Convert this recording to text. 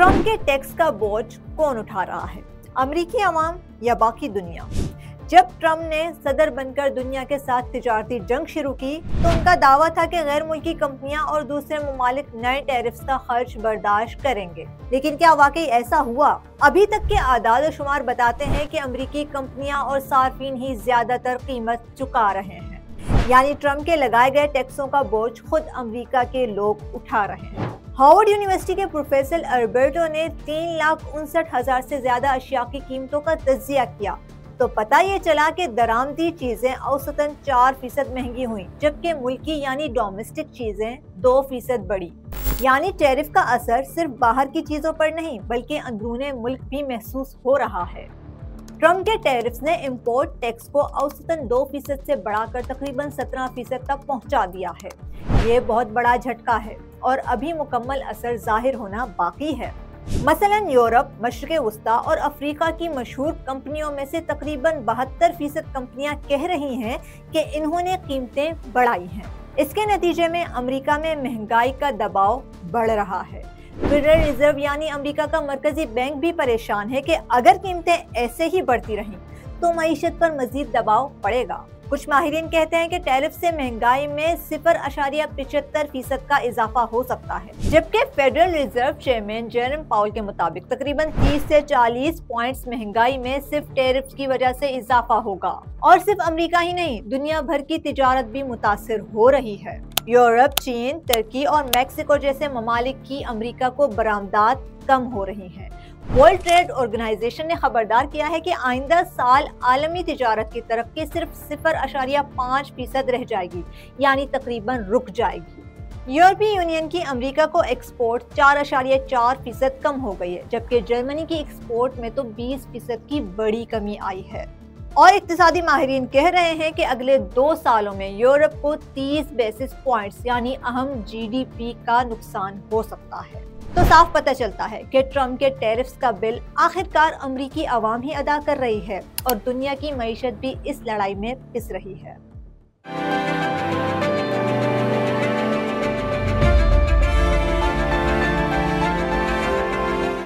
Trump के tax का बोझ कौन उठा रहा है, अमेरिकी अवाम या बाकी दुनिया? जब ट्रम्प ने सदर बनकर दुनिया के साथ तिजारती जंग शुरू की तो उनका दावा था कि गैर मुल्की कंपनियां और दूसरे ममालिक नए टैरिफ्स का खर्च बर्दाश्त करेंगे, लेकिन क्या वाकई ऐसा हुआ? अभी तक के आदाद और शुमार बताते हैं कि अमेरिकी कंपनियां और सार्फिन ही ज्यादातर कीमत चुका रहे हैं, यानी ट्रम्प के लगाए गए टैक्सों का बोझ खुद अमेरिका के लोग उठा रहे हैं। हार्वर्ड यूनिवर्सिटी के प्रोफेसर अल्बर्टो ने 3,59,000 से ज्यादा अशिया की कीमतों का तज्जिया किया तो पता ये चला कि दरामदी चीजें औसतन 4% महंगी हुई, जबकि मुल्की यानी डोमेस्टिक चीजें 2% बढ़ी। यानी टैरिफ का असर सिर्फ बाहर की चीजों पर नहीं बल्कि अंदरूने मुल्क भी महसूस हो रहा है। ट्रम्प के टैरिफ्स ने इम्पोर्ट टैक्स को औसतन 2% से बढ़ाकर तकरीबन 17% तक पहुंचा दिया है। ये बहुत बड़ा झटका है और अभी मुकम्मल असर जाहिर होना बाकी है। मसलन यूरोप, मशरिक़ वस्ता और अफ्रीका की मशहूर कंपनियों में से तकरीबन 72% कंपनियां कह रही हैं कि इन्होंने कीमतें बढ़ाई हैं। इसके नतीजे में अमेरिका में महंगाई का दबाव बढ़ रहा है। फेडरल रिजर्व यानी अमेरिका का मरकजी बैंक भी परेशान है कि अगर कीमतें ऐसे ही बढ़ती रहीं तो मईशत पर मजीद दबाव पड़ेगा। कुछ माहिरीन कहते हैं कि टैरिफ से महंगाई में 0.75% का इजाफा हो सकता है, जबकि फेडरल रिजर्व चेयरमैन जेरम पाउल के मुताबिक तकरीबन 30 से 40 पॉइंट्स महंगाई में सिर्फ टैरिफ की वजह से इजाफा होगा। और सिर्फ अमेरिका ही नहीं, दुनिया भर की तिजारत भी मुतासिर हो रही है। यूरोप, चीन, तुर्की और मैक्सिको जैसे ममालिक की अमेरिका को बरामदात कम हो रही हैं। वर्ल्ड ट्रेड ऑर्गेनाइजेशन ने खबरदार किया है कि आइंदा साल आलमी तिजारत की तरक्की सिर्फ 0.5% रह जाएगी, यानी तकरीबन रुक जाएगी। यूरोपीय यूनियन की अमेरिका को एक्सपोर्ट 4.4% कम हो गई है, जबकि जर्मनी की एक्सपोर्ट में तो 20% की बड़ी कमी आई है। और इक्तिसादी माहिरीन कह रहे हैं कि अगले 2 सालों में यूरोप को 30 बेसिस पॉइंट्स यानी अहम GDP का नुकसान हो सकता है। तो साफ पता चलता है कि ट्रम्प के टैरिफ्स का बिल आखिरकार अमेरिकी अवाम ही अदा कर रही है और दुनिया की मईशत भी इस लड़ाई में पिस रही है।